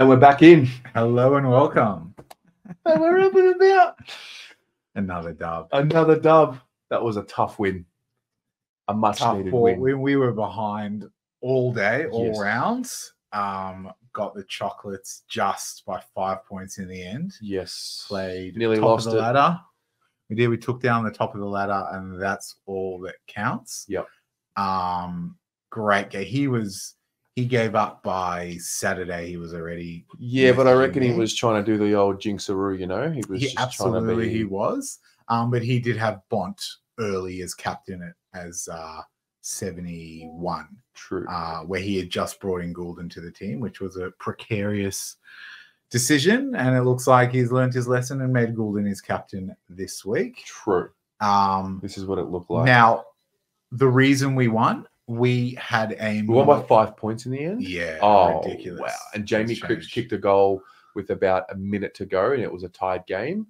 And we're back in. Hello and welcome. And we're up and about. Another dub. Another dub. That was a tough win. A much Tough needed ball. win. We were behind all day, all Yes. rounds. Got the chocolates just by 5 points in the end. Yes. Played Nearly top lost of the it. ladder. We did. We took down the top of the ladder, and that's all that counts. Yep. Great game. He gave up by Saturday. He was already. Yeah, but I reckon he me. was trying to do the old jinxaroo, you know? He was He just absolutely trying to be... he was. But he did have Bont early as captain as 71. True. Where he had just brought in Goulden to the team, which was a precarious decision. And it looks like he's learned his lesson and made Goulden his captain this week. True. This is what it looked like. Now, the reason we won, we had a... We won by 5 points in the end? Yeah. Oh, ridiculous. wow. And Jamie Cripps kicked a goal with about a minute to go, and it was a tied game.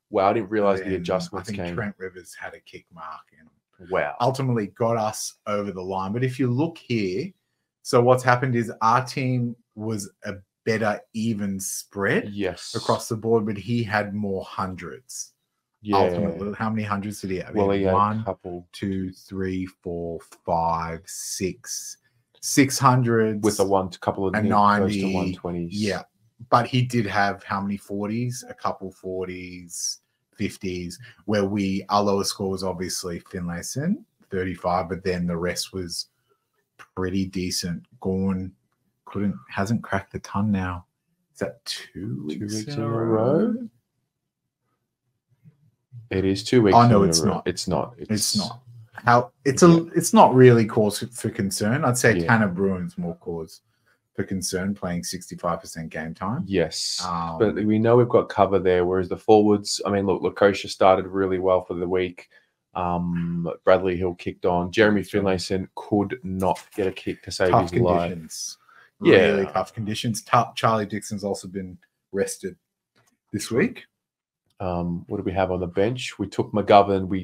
Wow, I didn't realize the adjustments I think came. Trent Rivers had a kick mark and wow. Ultimately got us over the line. But if you look here, so what's happened is our team was a better even spread across the board, but he had more hundreds. Yeah. Ultimately, how many hundreds did he have? Well, he had 1, a couple. 2, 3, 4, 5, 6, 600s with a couple of 90 to 120s. Yeah, but he did have how many 40s? A couple 40s, 50s. Where our lowest score was obviously Finlayson, 35, but then the rest was pretty decent. Gorn hasn't cracked the ton now. Is that 2 weeks in a row? It is 2 weeks. Oh no, it's not. It's not. It's not. It's not really cause for concern. I'd say Tanner Bruin's more cause for concern, playing 65% game time. Yes, but we know we've got cover there. Whereas the forwards, I mean, look, Lukosha started really well for the week. Bradley Hill kicked on. Jeremy Finlayson could not get a kick to save his life. Really tough conditions. Charlie Dixon's also been rested this week. What do we have on the bench? We took McGovern. We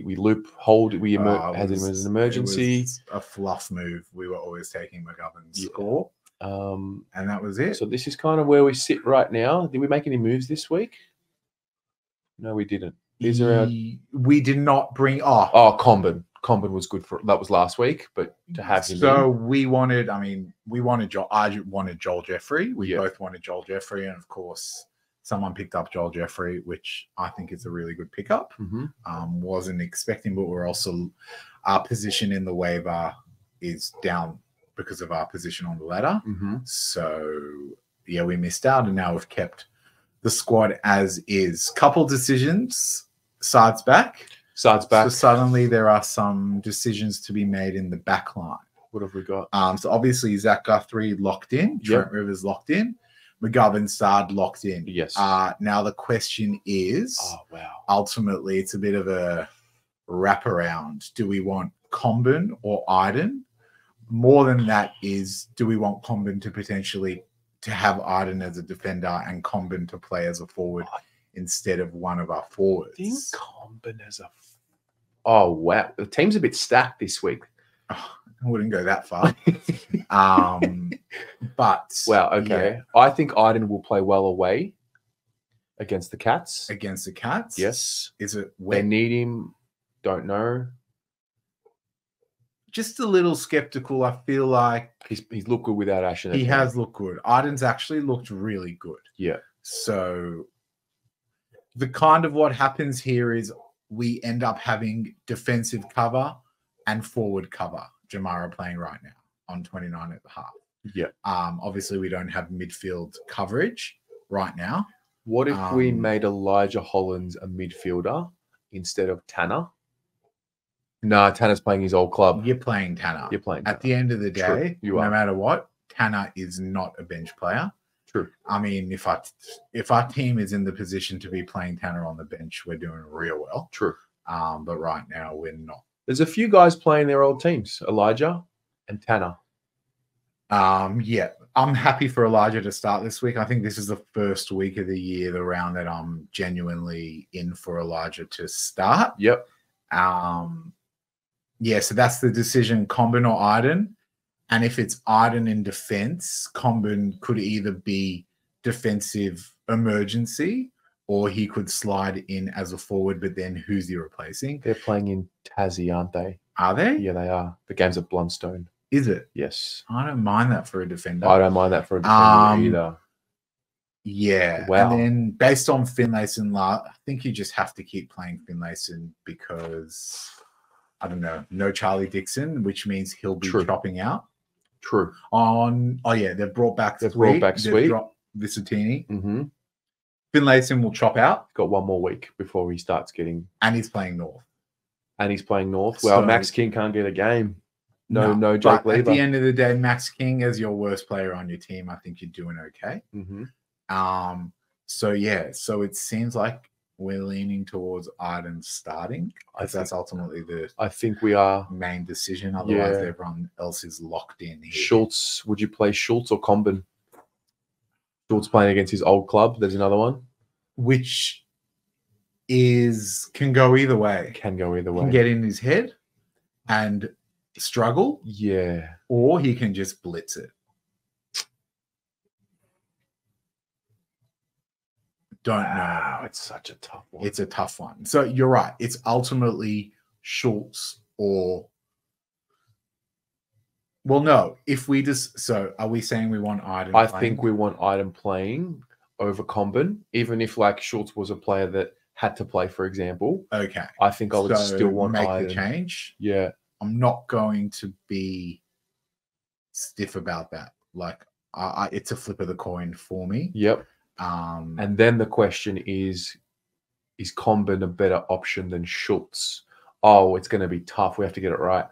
had him as an emergency. It was a fluff move. We were always taking McGovern's score. And that was it. So this is kind of where we sit right now. Did we make any moves this week? No, we didn't. We did not bring... Comben. Comben was good for... That was last week, but to have him we wanted... I wanted Joel Jeffrey. We both wanted Joel Jeffrey. And, of course, someone picked up Joel Jeffrey, which I think is a really good pickup. Mm-hmm. Wasn't expecting, but we're also... Our position in the waiver is down because of our position on the ladder. Mm-hmm. So, yeah, we missed out, and now we've kept the squad as is. Couple decisions, sides back. So suddenly there are some decisions to be made in the back line. What have we got? So obviously Zach Guthrie locked in. Trent Rivers locked in. McGovern Sard locked in. Yes. Now the question is, ultimately it's a bit of a wraparound. Do we want Comben or Iden? More than that is, do we want Comben to potentially to have Iden as a defender and Comben to play as a forward instead of one of our forwards? I think Comben as a... Oh, wow. The team's a bit stacked this week. I wouldn't go that far. But... Well, okay. Yeah. I think Iden will play well away against the Cats. Against the Cats? Yes. Is it... They need him. Don't know. Just a little skeptical. I feel like he's looked good without Ashen. He has looked good. Iden's actually looked really good. Yeah. So the kind of what happens here is we end up having defensive cover and forward cover. Jamara playing right now on 29 at the half. Yeah. Obviously we don't have midfield coverage right now. What if we made Elijah Hollins a midfielder instead of Tanner? No, Tanner's playing his old club. You're playing Tanner. At the end of the day, no matter what, Tanner is not a bench player. True. I mean, if our team is in the position to be playing Tanner on the bench, we're doing real well. True. But right now we're not. There's a few guys playing their old teams, Elijah and Tanner. Yeah, I'm happy for Elijah to start this week. I think this is the first week of the year, the round that I'm genuinely in for Elijah to start. Yep. Yeah, so that's the decision, Comben or Iden. And if it's Iden in defense, Comben could either be defensive emergency, or he could slide in as a forward, but then who's he replacing? They're playing in Tassie, aren't they? Are they? Yeah, they are. The game's at Blundstone. Is it? Yes. I don't mind that for a defender. I don't mind that for a defender either. Yeah. Wow. And then based on Finlayson, I think you just have to keep playing Finlayson because, I don't know, no Charlie Dixon, which means he'll be dropping out. True. They've brought back Sweet. Dropped Visitini. Mm-hmm. Finlayson will chop out. Got one more week before he starts getting. And he's playing North. Well, Max King can't get a game. No Jake Lever. At the end of the day, Max King as your worst player on your team, I think you're doing okay. Mm-hmm. So it seems like we're leaning towards Arden starting. That's ultimately I think we are main decision. Otherwise, everyone else is locked in here. Schultz, would you play Schultz or Comben? Schultz playing against his old club. There's another one. Which can go either way. Can get in his head and struggle. Yeah. Or he can just blitz it. Don't know. It's such a tough one. It's a tough one. So you're right. It's ultimately Schultz or... Well, no. So are we saying we want Iden I think we want Iden playing over Comben, even if like Schultz was a player that had to play, for example. Okay. I think I would still want make Iden. The change. Yeah. I'm not going to be stiff about that. Like, it's a flip of the coin for me. Yep. And then the question is Comben a better option than Schultz? Oh, it's going to be tough. We have to get it right.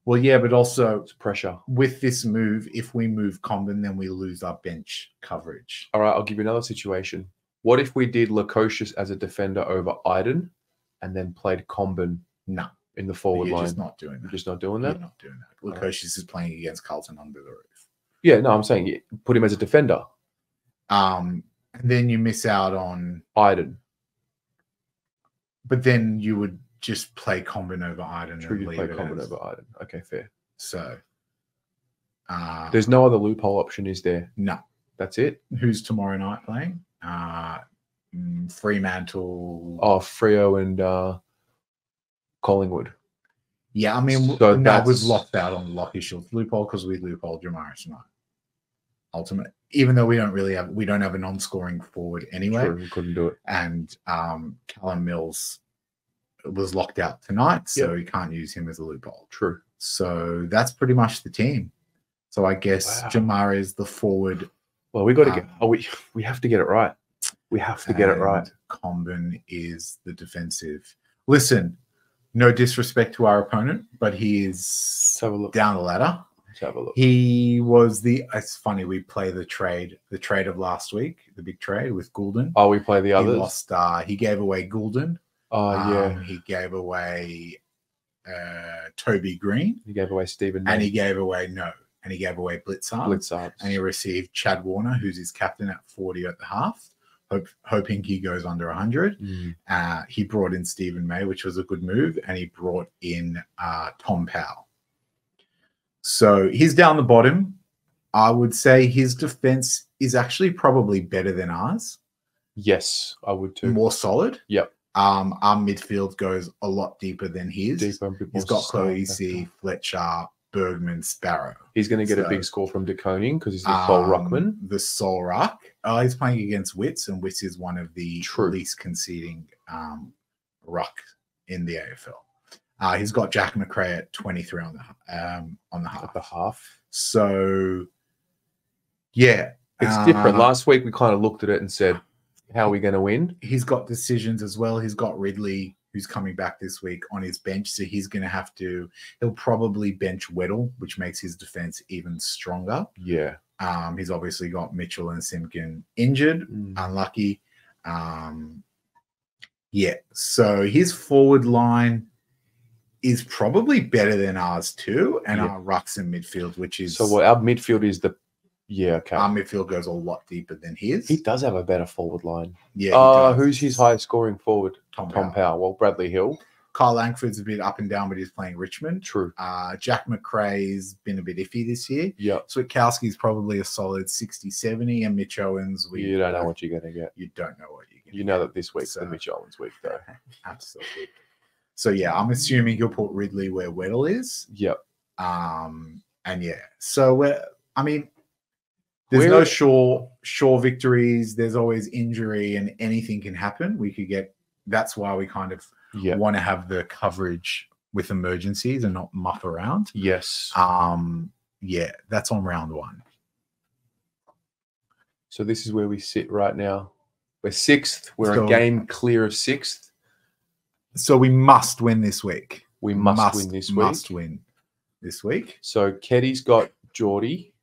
Well, yeah, but also it's pressure. With this move, if we move Comben, then we lose our bench coverage. All right, I'll give you another situation. What if we did Lukosius as a defender over Iden and then played Comben in the forward line? You're just not doing that. You're just not doing that? You're not doing that. Lukosius is playing against Carlton under the roof. Yeah, no, I'm saying put him as a defender. And then you miss out on Iden. But then you would just play Comben over Iden. True, you play Comben over Iden. Okay, fair. So there's no other loophole option, is there? No. That's it? Who's tomorrow night playing? Fremantle. Oh, Freo and Collingwood. Yeah, I mean, so we've locked out on Lockie Schultz loophole because we loopholed Jamaris tonight. Ultimately, even though we don't have a non-scoring forward anyway. True, we couldn't do it. And Callum Mills was locked out tonight, so we can't use him as a loophole. True. So that's pretty much the team. So I guess Jamar is the forward. Well, we got to get. We have to get it right. We have to get it right. Comben is the defensive. Listen, no disrespect to our opponent, but he is down the ladder. Let's have a look. He was it's funny, we play the trade of last week, the big trade with Goulden. Oh, we play the others? He lost, he gave away Goulden. Oh, yeah. He gave away Toby Green. He gave away Stephen. And he gave away Blitzard. And he received Chad Warner, who's his captain at 40 at the half, hoping he goes under 100. He brought in Stephen May, which was a good move, and he brought in Tom Powell. So he's down the bottom. I would say his defense is actually probably better than ours. Yes, I would too. More solid. Yep. Our midfield goes a lot deeper than his. He's got Cloese, Fletcher, Bergman, Sparrow. He's going to get a big score from De Koning because he's the sole ruckman. The sole ruck. He's playing against Wits, and Wits is one of the least conceding ruck in the AFL. He's got Jack McRae at 23 on the half. At the half. So, yeah. It's different. Last week, we kind of looked at it and said, how are we going to win? He's got decisions as well. He's got Ridley, who's coming back this week, on his bench. So he's going to he'll probably bench Weddle, which makes his defense even stronger. Yeah. He's obviously got Mitchell and Simpkin injured. Unlucky. Yeah. So his forward line is probably better than ours too. And our rucks in midfield, which is... So our midfield is the... Yeah, okay. Our midfield goes a lot deeper than his. He does have a better forward line. Yeah. Who's his highest scoring forward? Tom Powell. Well, Bradley Hill. Kyle Langford's a bit up and down, but he's playing Richmond. True. Jack McRae's been a bit iffy this year. Yep. Switkowski's probably a solid 60, 70, and Mitch Owens. You don't know what you're going to get. You don't know what you're going to get. You know that this week's the Mitch Owens week, though. Absolutely. So, yeah, I'm assuming he'll put Ridley where Weddle is. Yep. And, yeah. So, I mean, there's no sure victories. There's always injury and anything can happen. We could get – that's why we kind of want to have the coverage with emergencies and not muck around. Yes. Yeah, that's on round 1. So this is where we sit right now. We're 6th. We're a game clear of 6th. So we must win this week. We must win this week. Must win this week. So Keddy's got Geordie.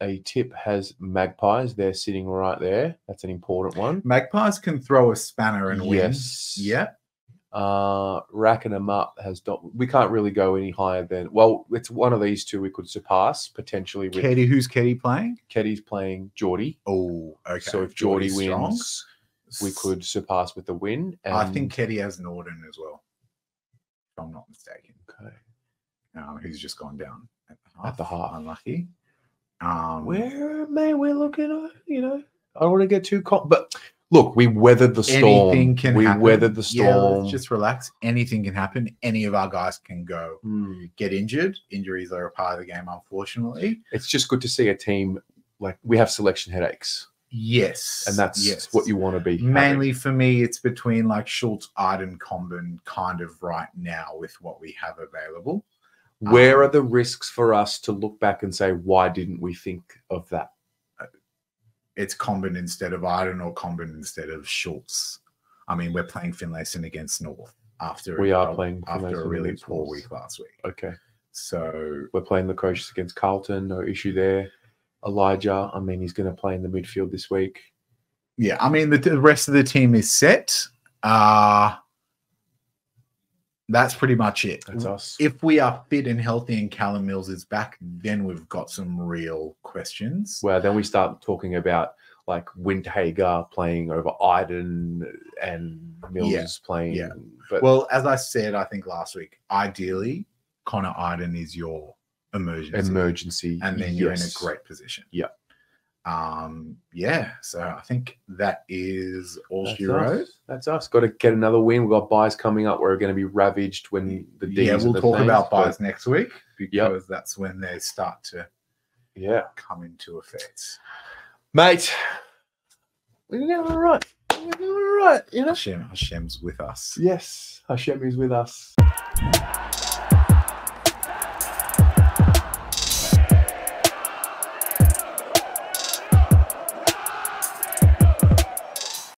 A tip has Magpies. They're sitting right there. That's an important one. Magpies can throw a spanner and win. Yes. Yeah. Racking them up has we can't really go any higher than, well, it's one of these two we could surpass potentially. With Keddy, who's Keddy playing? Keddy's playing Geordie. Oh, okay. So if Geordie wins, we could surpass with the win. And I think Keddy has Norden as well, if I'm not mistaken. Okay. Who's just gone down at the half. Unlucky. We're looking at, I don't want to get too but look, we weathered the storm. Anything can happen. Weathered the storm. Yeah, let's just relax. Anything can happen. Any of our guys can go get injured. Injuries are a part of the game, unfortunately. It's just good to see a team like we have selection headaches. Yes. And that's what you want to be. Mainly having. For me, it's between like Schultz, Arden, Comben kind of right now with what we have available. Where are the risks for us to look back and say, why didn't we think of that? It's Comben instead of Arden or Comben instead of Schultz. I mean, we're playing Finlayson against North after a really poor week last week. Okay. So we're playing the Crochets against Carlton. No issue there. Elijah, I mean, he's going to play in the midfield this week. Yeah, I mean, the rest of the team is set. That's pretty much it. That's us. If we are fit and healthy and Callum Mills is back, then we've got some real questions. Well, then we start talking about like Windhager playing over Iden and Mills playing. Yeah. But, well, as I said, I think last week, ideally, Connor Iden is your emergency. And then you're in a great position. Yeah. So I think that is all she wrote. That's us. Got to get another win. We've got buys coming up. We're going to be ravaged when the D's we'll talk about buys next week because that's when they start to come into effect. Mate, we're doing all right. We're doing all right. Hashem's with us. Yes, Hashem is with us.